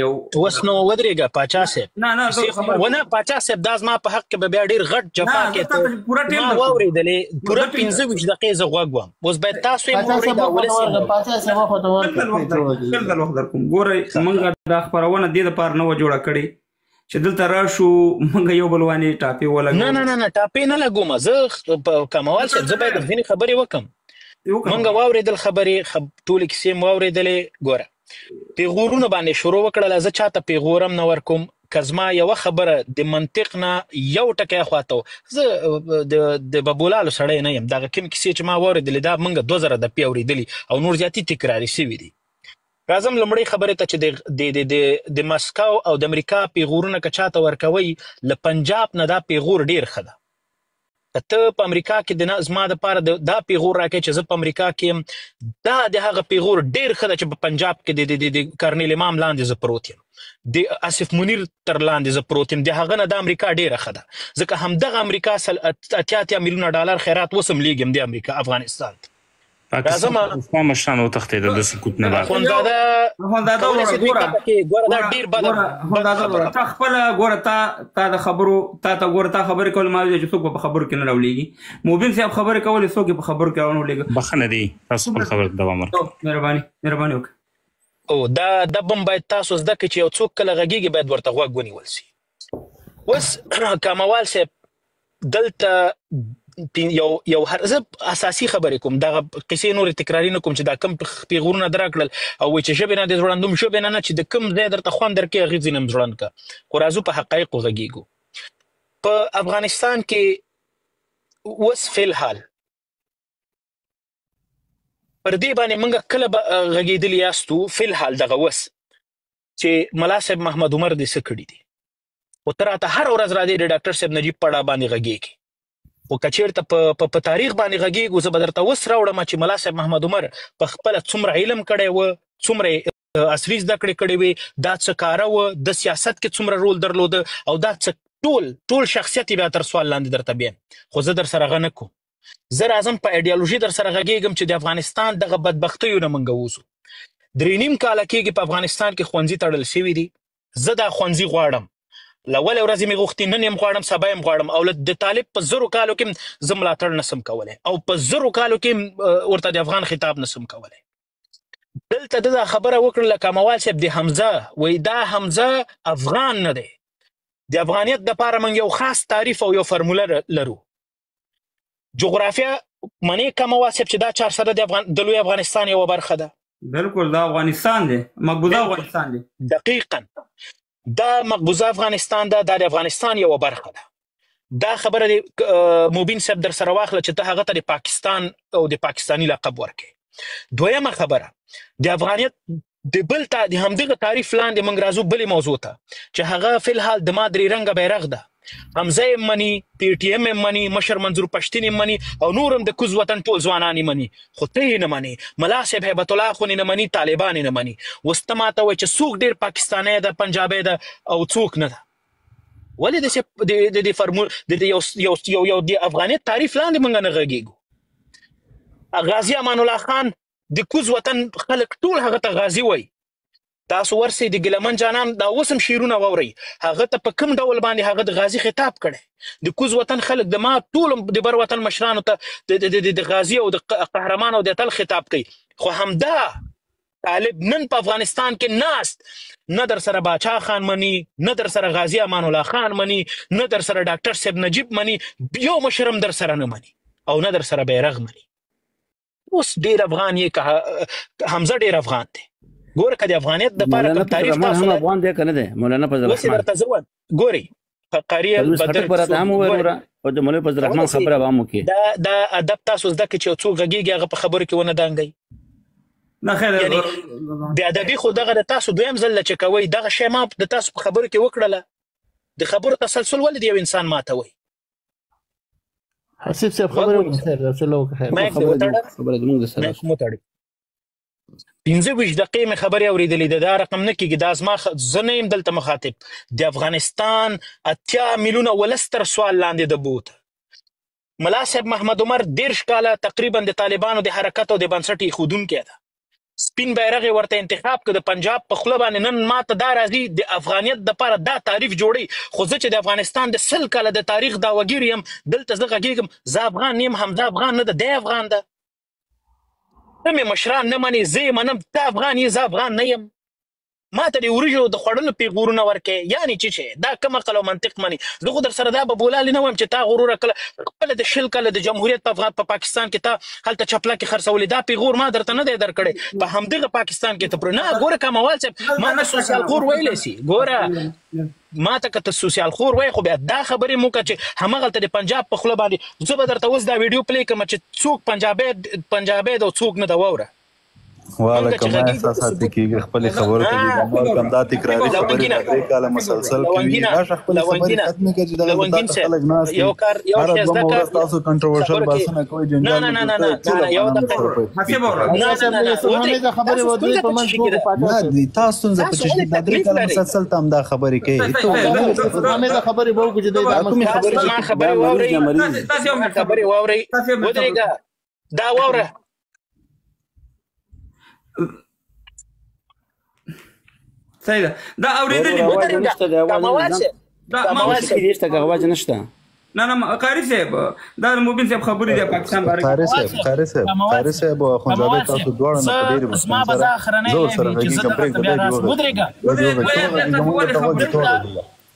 اوس نو ودرېږه پاچا صاحب ونه پاچا صاحب دا زما په حق کې به بیا ډېر غټ جفا کې ما واورېدلې پوره 15 دقیقې زه غوږ وم اوس باید تاسو یې واورئ پاچا صاحب خو ته ورکړئ وخت درکوم ګورئ موږ دا خپرونه دې دپاره نه وه جوړه کړې چې دلته راشو موږ یو بل باندې ټاپې ولګو نه ټاپې نه لګوم زه کموال صاحب زه باید ځینې خبرې وکړم موږ واورېدل خبرې ټولې کیسې مو واورېدلې ګوره پیغورونه باندې شروع وکړله زه چاته پیغورم نه ورکوم که زما یوه خبره د منطق نه یو ټکی خواته زه د ببولالو سړی نه یم دغه کوم کیسې چې ما واورېدلې دا موږ 2000 دپې اورېدلي او نور زیاتې تکراري سوي دي راځم لومړۍ خبرې ته چې د مسکو او د امریکا پیغورونه که چاته ورکوئ له پنجاب نه دا پیغور ډېر ښه ده ته په امریکا کې زما دپاره دا پیغور راکوي چې زه په امریکا کې یم دا د هغه پیغور ډېر ښه ده چې په پنجاب کې د کرنیل امام لاندې زه پروت یم د آصف منیر تر لاندې زه پروت یم د هغه نه دا امریکا ډېره ښه ده ځکه همدغه امریکا 80 میلیونه ډالر خیرات اوس هم لیږم د امریکا افغانستان پاکستان مشران وتښتېدل د سکوت نه بعد اخوندزاده وروره تا خپله ګوره تا د خبرو تا خبرې کول ما چې څوک به په خبرو کې نه راولېږي موبین صاحب خبرې کولې څوک یې په خبرو کې راونه بخښنه دی تاسو خپل خبرې دوام ورکړئ مهرباني وکړئ او دا بم باید تاسو زده کړئ چې یو څوک کله غږېږي باید ورته غوږ ونیول سي اوس کموال صاحب دلته یو زه اساسي خبرې کوم دغه قصې نورې تکراري نه کوم چې دا کوم پیغورونه در کړل او وایي چې ژبې نه دې زړندوم ژبې نه چې د کوم ځای درته خوند درکړي هغې ځینې هم زړند کړه خو راځو په حقایقو غږېږو په افغانستان کې اوس فی الحال پر دې باندې موږ کله به غږېدلي یاستو فی الحال دغه اوس چې ملا صاحب محمد عمر دې څه کړي دي خو ته راته هره ورځ راځې د ډاکټر صاحب نجیب پړه باندې غږېږي خو که چېرته په تاریخ باندې غږېږو زه به درته اوس راوړم چې ملا صاحب محمد عمر په خپله څومره علم کړی و څومره عصري زده کړې کړې وې دا څه کاره و د سیاست کې څومره رول درلوده او دا څه ټول شخصیت یې بیا تر سوال لاندې درته بیم خو زه در سره هغه نه کوم زه راځم په ایډیالوژي در سره غږېږم چې د افغانستان دغه بدبختیو نه موږ ووځو 3.5 کاله کېږي په افغانستان کې ښوونځي تړل شوي دي زه دا ښوونځي غواړم لولې ورځې مې غوښتي نن یم غواړم سبا یم غواړم او د طالب په 1000 کالو کې زه ملاتړ نسم کولی او په 1000 کالو کې ورته د افغان خطاب نسم کولی دلته دا خبره وکړله کموال صاحب د حمزه وایي دا حمزه افغان نه دی د افغانیت دپاره موږ یو خاص تعریف او یو فرموله لرو جغرافیه منې کموال صاحب چې دا چارسده د لوی افغانستان یوه برخه ده بلکل دا افغانستان دی مقبوضه افغانستان دی دقیقا دا مقبوضه افغانستان ده دا د افغانستان یوه برخه ده دا خبره د موبین صاحب در سره واخله چې ته هغه ته د پاکستان او د پاکستاني لقب ورکړې دویمه خبره د افغانیت د بل د همدغه تعریف لاندې موږ راځو بلې موضوع ته چې هغه فی الحال د ما درې رنګه بیرغ ده حمزه یې مني پی ټي ایم یې مني مشر منظور پښتین یې مني او نور هم د کوز وطن ټول ځوانان یې مني خو ته یې نه منې ملا صاحب هیبت الله خو نه مني طالبان یې نه مني اوس ته ماته وایي چې څوک ډېر پاکستانی ده پنجابی ده او څوک نه ده ولې داسې د فرمول یو د افغانیت تعریف لاندې موږ نه غږېږو غازي امان الله خان د کوز وطن خلک ټول هغه ته غازي وایي تاسو ورسئ د ګیلمن جانان دا اوس هم شعرونه واورئ هغه ته په کوم ډول باندې هغه د غازي خطاب کړی د کوز وطن خلک د ما ټول د بر وطن مشرانو ته د غازي او د قهرمان او د اتل خطاب کوي خو همدا طالب نن په افغانستان کې ناست نه در سره باچا خان مني نه در سره غازي امان الله خان مني نه در سره ډاکټر صاحب نجیب مني یو مشر هم در سره نه مني او نه در سره بیرغ مني اوس ډېر افغان یې که حمزه ډېر افغان دی ګوره که د افغانیت دپاره کوم تعریف تاسو افغان دی که نه دی مولانا فضل الرحمن اوس درته زه ګورئ قاریه بدر او د مولانا فضل الرحمن خبره به هم وکړي دا ادب تاسو زده کړئ چې یو څوک غږېږي هغه په خبرو کې ونه دانګئ نه خیر بې ادبي خو دغه د تاسو دویم ځل چې کوئ دغه شی ما د تاسو په خبرو کې وکړله د خبرو تسلسل ولې د یو انسان ماتوئ حسیب صاحب خبره وکړه 15 دقیقې مې خبرې اورېدلې ده دا رقم نه کېږي دا زما زه نه یم دلته مخاطب د افغانستان 80 میلیونه ولس تر سوال لاندې د بوت ملا صاحب محمد عمر 10 کاله تقریبا د طالبانو د حرکت او د بنسټ ایښودونکی ده سپین بیرغ ورته انتخاب کړ د پنجاب په خوله باندې نن ماته دا راځي د افغانیت دپاره دا تعریف جوړوي خو زه چې د افغانستان د 100 کاله د تاریخ دعوګیر یم دلته زه غږېږم زه افغان یم حمزه افغان نه ده دی افغان ده ته مې مشران نه منې زه یې منم ته افغان یې زه افغان نه یم ما ته د وریژو د خوړلو پیغورونه ورکې یعنې چې دا کوم عقل او منطق مني زه خو در سره دا به بولالې نه وایم چې تا غروره کله خپله د 100 کاله د جمهوریت په پاکستان کې تا هلته چپلکې خرڅولې دا پیغور ما درته نه دی درکړی په همدغه پاکستان کې ته نه ګوره کموال صاحب ما ته سوسیال خور ویلی سي ګوره ما ته که ته سوسیال خور وایې خو بیا دا خبرې مو که چې همغلته د پنجاب په خوله باندې زه به درته اوس دا ویډیو پلی کړم چې څوک پنجابی ده او څوک نه ده واوره والا کما احساسات کېږي خپلې خبرو ته مور کم دا تکراري خبرې درې کاله مسلسل کوي راشه خپلې خبرې ختمې کړي چې دغه خلک ناست یو کار یو شی زده کړه تاسو کنټروورشل باسنه کوئ جنجال نه یو دقیقه حسب نه دي تاسو څنګه په چې د درې کاله مسلسل تم دا خبرې کوي ته خبرې وو چې دا خبرې واوري ودرېږه دا واوره صحیح ده دا اورېدلې دا اواز نشته نه قاری صاحب دا مبین صاحب خبرې د پاکستان باره قاری صاحب او اخوندزاده تاسو دواړه نه په ډېرې زما به دا اخرنی وي چې زه دغه بیا راسم ودرېږه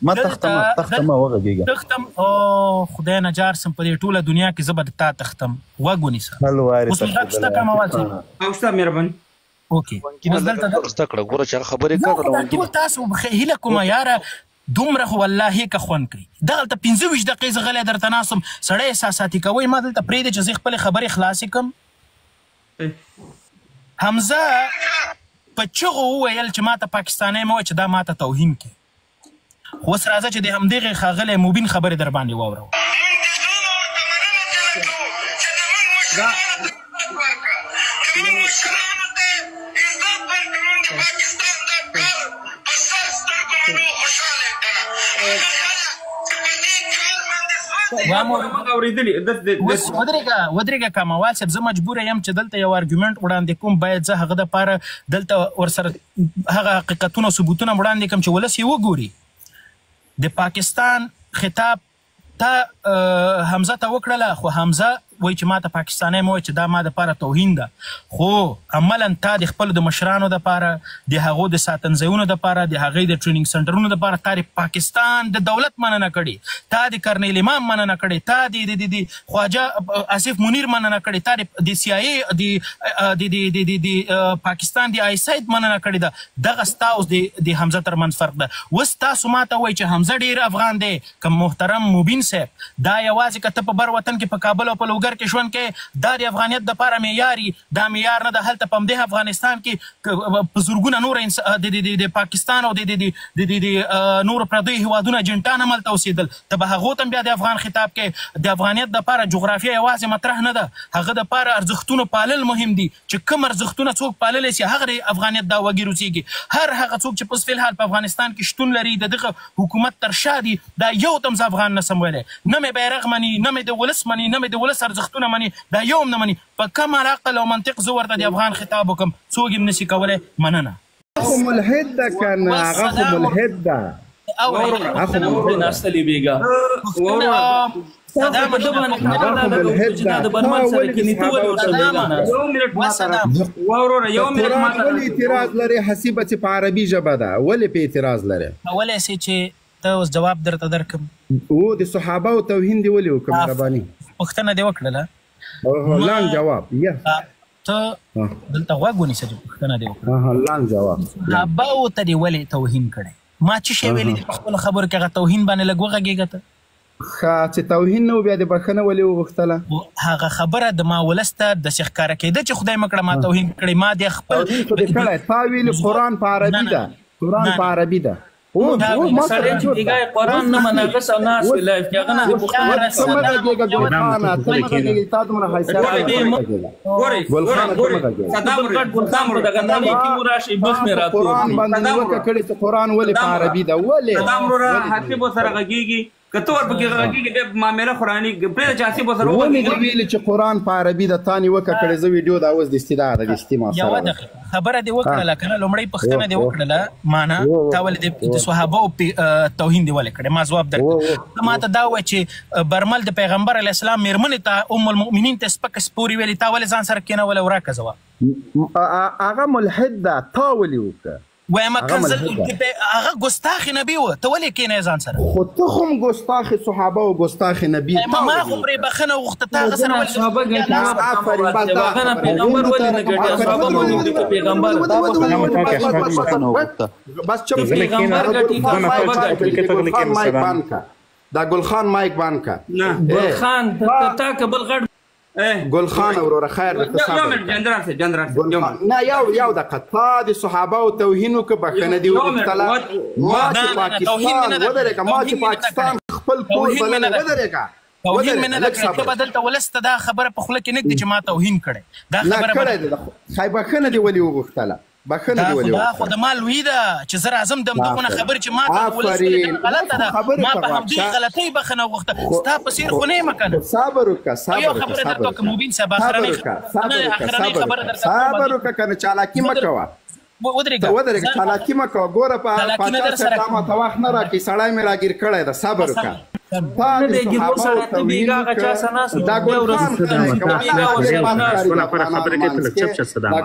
ما تختم وغږېږه تختم او خدای نجار سم په دې ټوله دنیا کې زه به تا تختم غوږ ونیسه اوس غږ شته کموال صاحب او شته مهرباني اوکې اوس دلته زده کړه ګوره چې خبرې کوه ټول تاسو هیله کومه یاره دومره خو والله که خوند کوي دغلته 25 دقیقې زه غلی درته ناستم سړی احساساتي کوئ ما دلته پرېږدې چې زه خپلې خبرې خلاصې کړم حمزه په چغو وویل چې ما ته پاکستانی مه وایه چې دا ما ته توهین کوي خو اوس راځه چې د همدغې ښاغلی مبین خبرې در باندې واورو ودرېږه کموال صاحب زه مجبوره یم چې دلته یو ارګومنټ وړاندې کوم باید زه هغه دپاره دلته ورسره هغه حقیقتونه ثبوتونه وړاندې کوم چې ولس یې وګوري د پاکستان خطاب تا حمزه ته وکړله خو حمزه وایي چې ما ته پاکستانی مه وایي چې دا ما دپاره توهین ده خو عملا تا د خپلو د مشرانو دپاره د هغو د ساتنځایونو دپاره د هغې د ټریننګ سنټرونو دپاره تا د پاکستان د دولت مننه کړې تا د کرنیل امام مننه کړې تا د خواجه آصف منیر مننه کړې تا د سی آی د پاکستان د آی ساید مننه کړې ده دغه ستا اوس د حمزه ترمنځ فرق ده اوس تاسو ما ته وایي چې حمزه ډېر افغان دی که محترم مبین صاحب دا یوازې که ته په بر وطن کې په کابل او په لوګر کې ژوند کې دا د افغانیت دپاره معیار دا معیار نه ده هلته په همدې افغانستان کې په زرګونه نور د پاکستان او د نورو پردیو هېوادونه اجنټان هملته اوسېدل ته به هغو ته بیا د افغان خطاب کې د افغانیت دپاره جغرافیه یوازې مطرح نه ده هغه دپاره ارزښتونه پالل مهم دي چې کوم ارزښتونه څوک پاللی سي هغه د افغانیت دا وګیر اوسېږي هر هغه څوک چې په فلحال په افغانستان کې شتون لري د دغه حکومت تر شا دي دا یو تم زه افغان نه سم ویلی نه مې بیرغ مني نه مې د ولس مني نه مې د ولس ارزښتونه مني دا یو هم نه مني په کمال عقل او منطق زه ورته د افغان خطاب وکړم څوک یې هم نشي کولی مننه خو ملحد ده که نه هغه خو ملحد ده هغه خو ملحد ناستلی بیګا ولې اعتراض لري حسیبه چې په عربي ژبه ده ولې په اعتراض لري کولی سي چې ته اوس جواب درته درکړم او د صحابه او توهین دی ولې وکړم مهرباني پوښتنه دې وکړله لانګ جواب ته دلته غوږ ونیسه چې پوښتنه دې وکړه لانګ جواب صحابهو ته دې ولې توهین کړی ما څه شی ویلي دي په خپلو خبرو کې هغه توهین باندې لږ وغږېږه ته ښه چې توهین نه و بیا د بښنه ولې وغوښتله هغه خبره د ما ولس ته داسې ښکاره کېده چې خدای مه کړه ما توهین کړی ما د خپل کړی تا ویلي قرآن په عربي ده قرآن په عربي ده سړی چې دیګای قرآن نه مناقص او ناس وی لایف کې هغه نه د پښتنو سمه ده دیګه ګلخانه ته مه غږېږئ تا دومره حیثیت قرآن باندې نیوکه کړې چې قرآن ولې په عربي ده ولې حسیب ورسره غږېږي که ته ورپکې غږېږي بیا معامله خوراني پرېږده چې آصف ورسره ولې دې ویلې چې قرآن په عربي د تا نیوکه کړې زه ویډیو دا اوس دستي دا دستي ما یوه دقیقه خبره دې وکړله که نه لومړۍ پوښتنه دې وکړله مانا تا ولې د صحابو توهین دې ولې کړې ما ځواب درکړه ته ما ته دا ووایه چې برمل د پیغمبر علیه السلام مېرمنې ته ام المؤمنین ته سپکه سپورې ویلې تا ولې ځان سره کېنولی وراکه ځواب هغه ملحد ده تا ولې وکړه وایم کنزل هغه ګستاخ نبی و ته ولې کېنې ځان سره خو ته خو هم ګستاخ صحابه او ګستاخ نبی ما خو پرې بخښنه وغوښته تا هغه سره صحابه ګټي بخښنه پیغمبر ولې نه ګټي صحابه موجود دي پیغمبر بس چپ پیغمبر ګټي دا ګلخان مایک بان کا ګلخان تا کبل غړ ګلخان وروره خیر نه یو دقیقه تا د صحابه او توهین وکړه بخښنه دې وغوښتله ما چې پاکستان ودرېږه ما چې پاکستان خپل کور بللی ودرېږه توهین مې نه ده کړې ته به دلته ولس ته دا خبره په خوله کې نه ږدي چې ما توهین کړی دا خبره بخښنه دې ولې وغوښتله بخښنه دې ولې وغوښتله خو د ما لوی ده چې زه راځم دغونه خبرې چې ما ته ولس غلطه ده ما په همدې غلطۍ بخښنه وغوښته ستا په څېر خو نه یم که نه صبر وکړه یو خبره درته وکړه مبین صاحب اخرنۍ خبره درته صبر وکړه که نه چالاکي مه کوه ودرېږه چالاکي مه کوه ګوره په پاچا صاحب دا ماته وخت نه راکړي سړی مې راګیر کړی ده صبر وکړه نه دی ګیرور سره ته بیګا هغه چا سناس دا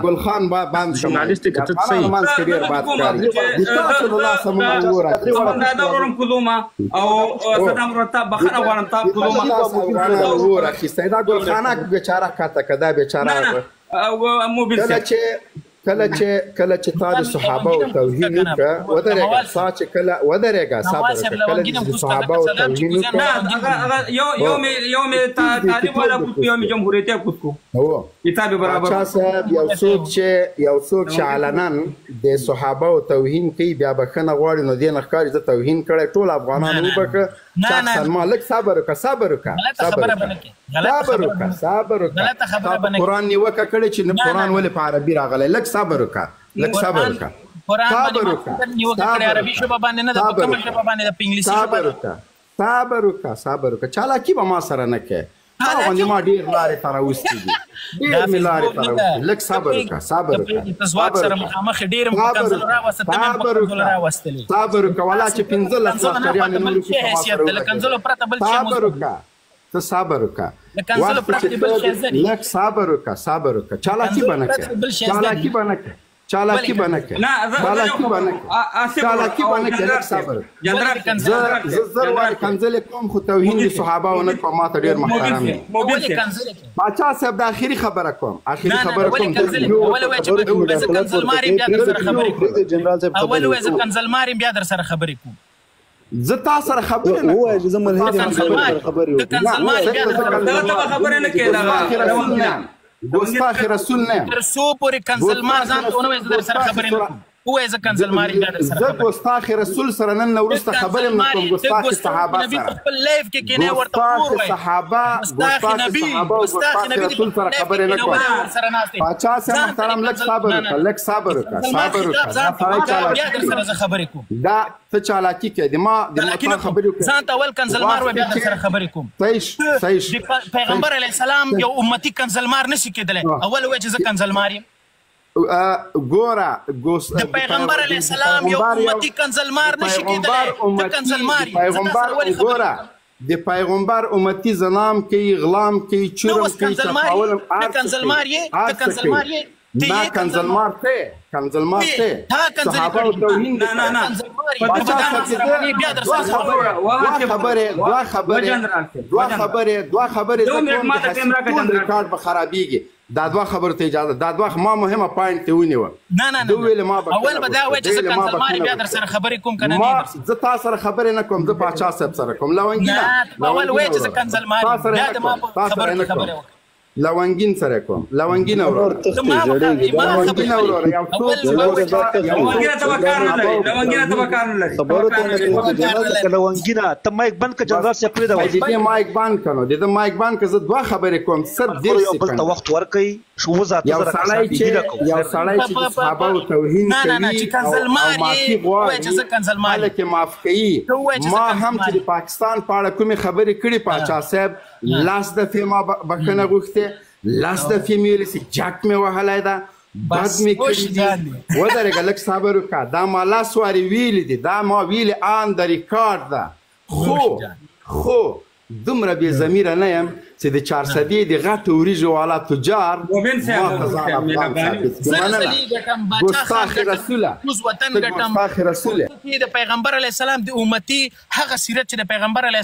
ګلخان باندې ژورنالیست کې ته صحیح مانس ډیر بات کوي تاسو الله سمو وره دا ورم کوزوما او صدام ورته بخنه غواړم تا کوزوما وره خسته دا ګلخانه بیچاره کاته کدا بیچاره او موبیل کله چې تا د صحابه او توهین وکړه ودرېږه سا چې کله ودرېږه صبر وکړه کله چې صحابه او توهین وکړه یو مې طالب والا کوڅو یو مې جمهوریت کوڅو هو کتاب برابر پاچا صاحب یو څوک چې علناً د صحابه او توهین کوي بیا بخښنه غواړي نو دې نه ښکاري زه توهین کړی ټول افغانان وبخښه شخصا ما لږ صبر وکړه قرآن نیوکه کړې چې قرآن ولې په عربي راغلی لږ صبر وکړه لږ صبر وکړه چالاکي به ما سره نه کوې هغه غوندې ما ډېر لارې ته راوستي دي ډېر مې لارې ته راوستي لږ صبر وکړه صبر وکړه ولا چې 15 لښکریان نور صبر وکړه ته صبر وکړه لږ صبر وکړه چالاکي به نه کوې چالاکی بنکه صبر زر وار کنزل کوم خو توهین دي صحابه او نه کوم ما ته ډیر محترم دي باچا صاحب د اخیری خبره کوم اول وې کنزلماری بیا در سره خبرې کوم زه تا سره خبره نه وای زه ملحد خبره نه کېده ګستاخ رسول نه تر سو پورې کنزلمار ځان ته ونه در سره خبرې نه کوم وای زه کنزلماری بیا در سره زه ګستاخ رسول سره نن ورسته خبرې نه کوم ګستاخ صحابه سره خپل لایف کې کینه ورته ګستاخ صحابه ګستاخ رسول سره خبرې نه کوم پاچا صاحب محترم لږ صبر وکړه بیا در سره خبرې کوم دا ته چالاکی کې ما خبرې کوم ځان ته اول کنزلمار بیا در سره خبرې کوم صحیح پیغمبر علیه السلام یو امتی کنزلمار نشي کېدلی اول وای چې زه کنزلمار یم ګوره د پیغمبر علیه السلام یو امتی کنزلمار نشي کېدلی ته کنزلمار یې پیغمبر ګوره د پیغمبر امتی زنام کوي غلام کوي چورم کوي تفاولم کنزلمار یې نه کنزلمار ته صحابه او توهین دوه خبرې ریکارډ به خرابېږي دا دوه خبرو ته اجازه دا دوه ما مهمه پوینټ ته ونیوه اول به دا وایي چې زه کنزلمار بیا در سره خبرې کوم که نه زه تا سره خبرې نه کوم زه پاچا صاحب سره کوم اول وایي چې زه کنزلمار بیا د ما په خبرو کې خبرې وکړه لونګین سره کوم لونګین اورور لونګینا ته مایک بند ک جنرال سیکرټری دا مایک بند کړو د مایک بند ک زه دوه خبرې کوم صرف 10 سکند وخت ورکړي شو ذات یو سړی چې صحابه او توهین کوي او معافي غواړي خلک یې معاف کوي. ما هم چې د پاکستان په اړه کومې خبرې کړې پاچا صاحب لاس دفعې ما بخښنه غوښتې، لاس دفعې مې ویلې چې جک مې وهلی ده، بد مې کړي دي. ودرېږه لږ صبر وکړه. دا ما لاس وارې ویلې دي، دا ما ویلې آن د ریکارډ ده. خو دومره بې ضمیره نه یم چې د 400 د غټو وریژو والا تجار ما ته ځان افغان ثابت کړي. مننه. ګستاخ رسوله، ګستاخ رسوله. د پیغمبر علیه السلام د امتي هغه سیرت چې د پیغمبر علیه